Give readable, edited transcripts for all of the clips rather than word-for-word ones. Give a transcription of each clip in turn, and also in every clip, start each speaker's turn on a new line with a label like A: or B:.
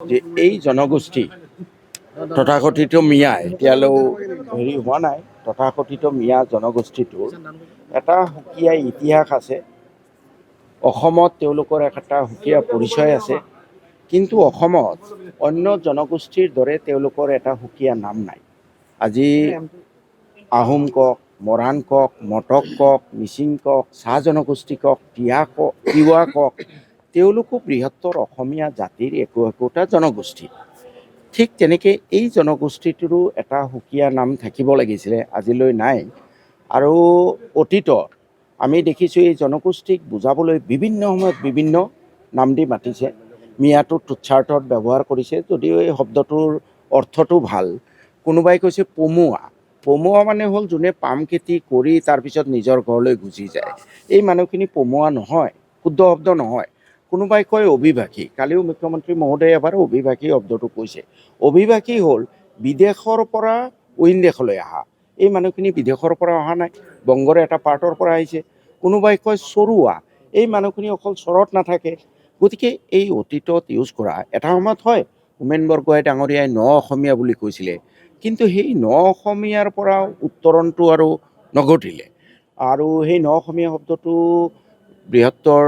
A: যে এই জনগোষ্ঠী তথাকথিত মিয়া এতিয়ালৈও হেৰি হোৱা নাই। তথাকথিত মিয়া জনগোষ্ঠীটোৰ এটা সুকীয়া ইতিহাস আছে। অসমত তেওঁলোকৰ এটা সুকীয়া পৰিচয় আছে, কিন্তু অসমত অন্য জনগোষ্ঠীৰ দৰে তেওঁলোকৰ এটা সুকীয়া নাম নাই। আজি আহোম কওক, মৰাণ কওক, মটক কওক, মিচিং কওক, চাহ জনগোষ্ঠী কওক, তিৱা কওক, তেওঁলোকো বৃহত্তৰ অসমীয়া জাতিৰ একোটা জনগোষ্ঠী। ঠিক তেনেকৈ এই জনগোষ্ঠীটোৰো এটা সুকীয়া নাম থাকিব লাগিছিলে, আজিলৈ নাই। আৰু অতীতত আমি দেখিছোঁ এই জনগোষ্ঠীক বুজাবলৈ বিভিন্ন সময়ত বিভিন্ন নাম দি মাতিছে। মিয়াটো তুচ্ছাৰ্থত ব্যৱহাৰ কৰিছে, যদিও এই শব্দটোৰ অৰ্থটো ভাল। কোনোবাই কৈছে পমুৱা। পমুৱা মানে হ'ল যোনে পাম খেতি কৰি তাৰপিছত নিজৰ ঘৰলৈ গুচি যায়। এই মানুহখিনি পমুৱা নহয়, শুদ্ধ শব্দ নহয়। কোনোবাই কয় অভিবাসী। কালিও মুখ্যমন্ত্ৰী মহোদয়ে এবাৰ অভিবাসী শব্দটো কৈছে। অভিবাসী হ'ল বিদেশৰ পৰা অইন দেশলৈ অহা। এই মানুহখিনি বিদেশৰ পৰা অহা নাই, বংগৰ এটা পাৰ্টৰ পৰা আহিছে। কোনোবাই কয় চৰুৱা। এই মানুহখিনি অকল চৰত নাথাকে। গতিকে এই অতীতত ইউজ কৰা এটা সময়ত হয় হোমেন বৰগোহাঁই ডাঙৰীয়াই ন অসমীয়া বুলি কৈছিলে, কিন্তু সেই ন অসমীয়াৰ পৰা উত্তৰণটো আৰু নঘটিলে। আৰু সেই ন অসমীয়া শব্দটো বৃহত্তৰ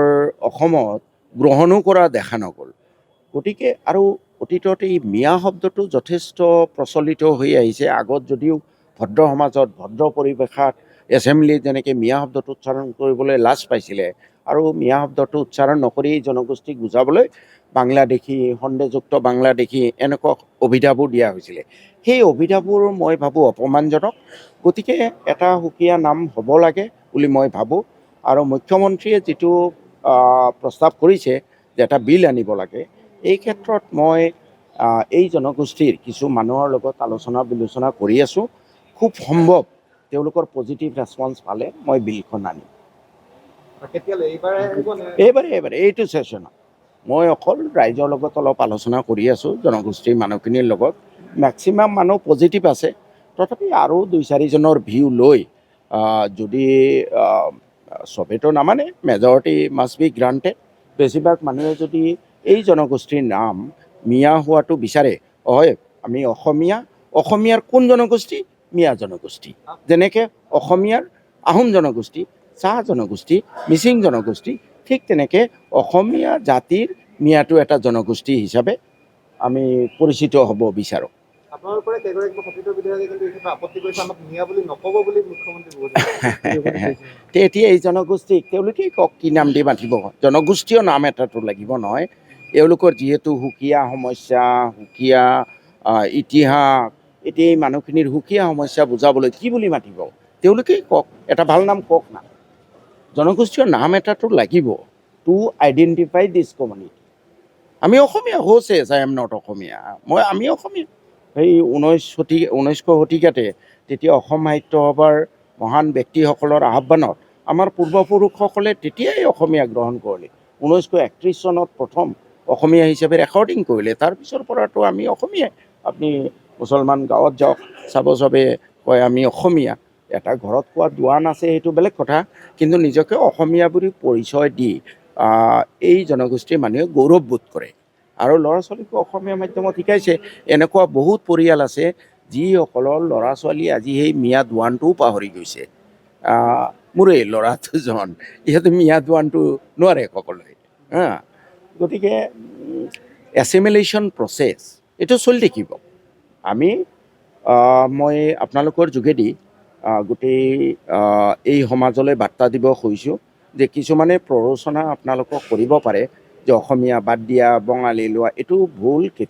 A: অসমত গ্ৰহণো কৰা দেখা নগ'ল। গতিকে আৰু অতীতত এই মিয়া শব্দটো যথেষ্ট প্ৰচলিত হৈ আহিছে। আগত যদিও ভদ্ৰ সমাজত, ভদ্ৰ পৰিৱেশত এছেম্বলিত যেনেকৈ মিয়া শব্দটো উচ্চাৰণ কৰিবলৈ লাজ পাইছিলে, আৰু মিয়া শব্দটো উচ্চাৰণ নকৰি এই জনগোষ্ঠীক বুজাবলৈ বাংলাদেশী, সন্দেহযুক্ত বাংলাদেশী এনেকুৱা অভিধাবোৰ দিয়া হৈছিলে। সেই অভিধাবোৰ মই ভাবোঁ অপমানজনক। গতিকে এটা সুকীয়া নাম হ'ব লাগে বুলি মই ভাবোঁ। আৰু মুখ্যমন্ত্ৰীয়ে যিটো প্ৰস্তাৱ কৰিছে যে এটা বিল আনিব লাগে, এই ক্ষেত্ৰত মই এই জনগোষ্ঠীৰ কিছু মানুহৰ লগত আলোচনা বিলোচনা কৰি আছোঁ। খুব সম্ভৱ তেওঁলোকৰ পজিটিভ ৰেছপন্স পালে মই বিলখন আনিম। এইবাৰে এইটো ছেশ্যনত মই অকল ৰাইজৰ লগত অলপ আলোচনা কৰি আছোঁ, জনগোষ্ঠীৰ মানুহখিনিৰ লগত। মেক্সিমাম মানুহ পজিটিভ আছে, তথাপি আৰু 2-4জনৰ ভিউ লৈ যদি চবেতো নামানে, মেজৰিটি মাষ্ট বি গ্ৰাণ্টেড। বেছিভাগ মানুহে যদি এই জনগোষ্ঠীৰ নাম মিয়া হোৱাটো বিচাৰে, হয় আমি অসমীয়াৰ কোন জনগোষ্ঠী? মিয়া জনগোষ্ঠী। যেনেকৈ অসমীয়াৰ আহোম জনগোষ্ঠী, চাহ জনগোষ্ঠী, মিচিং জনগোষ্ঠী, ঠিক তেনেকৈ অসমীয়া জাতিৰ মিয়াটো এটা জনগোষ্ঠী হিচাপে আমি পৰিচিত হ'ব বিচাৰোঁ।
B: আপোনালোকৰ কেইগৰাকী সতীৰ্থ বিধায়কে কিন্তু এই ক্ষেত্ৰত আপত্তি কৰিছে, আমাক মিয়া বুলি নক'ব বুলি মুখ্যমন্ত্ৰী
A: এতিয়া এই জনগোষ্ঠীক তেওঁলোকেই কওক কি নাম দি মাতিব। জনগোষ্ঠীয় নাম এটাতো লাগিব নহয়। এওঁলোকৰ যিহেতু সুকীয়া সমস্যা, সুকীয়া ইতিহাস, এতিয়া এই মানুহখিনিৰ সুকীয়া সমস্যা বুজাবলৈ কি বুলি মাতিব? তেওঁলোকেই কওক, এটা ভাল নাম কওক না। জনগোষ্ঠীয় নাম এটাতো লাগিব টু আইডেণ্টিফাই দিছ কমিউনিটি। আমি অসমীয়া, হৈছে আই এম নট অসমীয়া। আমি অসমীয়া। সেই 19শ শতিকাতে তেতিয়া অসম সাহিত্য সভাৰ মহান ব্যক্তিসকলৰ আহ্বানত আমাৰ পূৰ্বপুৰুষসকলে তেতিয়াই অসমীয়া গ্ৰহণ কৰিলে। 1931 চনত প্ৰথম অসমীয়া হিচাপে ৰেকৰ্ডিং কৰিলে। তাৰপিছৰ পৰাতো আমি অসমীয়াই। আপুনি মুছলমান গাঁৱত যাওক, চাব চবে কয় আমি অসমীয়া। এটা ঘৰত কোৱা দোৱান আছে, সেইটো বেলেগ কথা, কিন্তু নিজকে অসমীয়া বুলি পৰিচয় দি এই জনগোষ্ঠীৰ মানুহে গৌৰৱবোধ কৰে। আৰু ল'ৰা ছোৱালীকো অসমীয়া মাধ্যমত শিকাইছে। এনেকুৱা বহুত পৰিয়াল আছে যিসকলৰ ল'ৰা ছোৱালী আজি সেই মিয়া দোৱানটোও পাহৰি গৈছে। মোৰে ল'ৰা দুজন, ইহঁতে মিয়া দোৱানটো নোৱাৰে সকলোৱে। গতিকে এছিমিলেশ্যন প্ৰচেছ এইটো চলি থাকিব। মই আপোনালোকৰ যোগেদি গোটেই এই সমাজলৈ বাৰ্তা দিব খুজিছোঁ যে কিছুমানে প্ৰৰোচনা আপোনালোকক কৰিব পাৰে যে অসমীয়া বাদ দিয়া, বঙালী লোৱা, এইটো ভুল।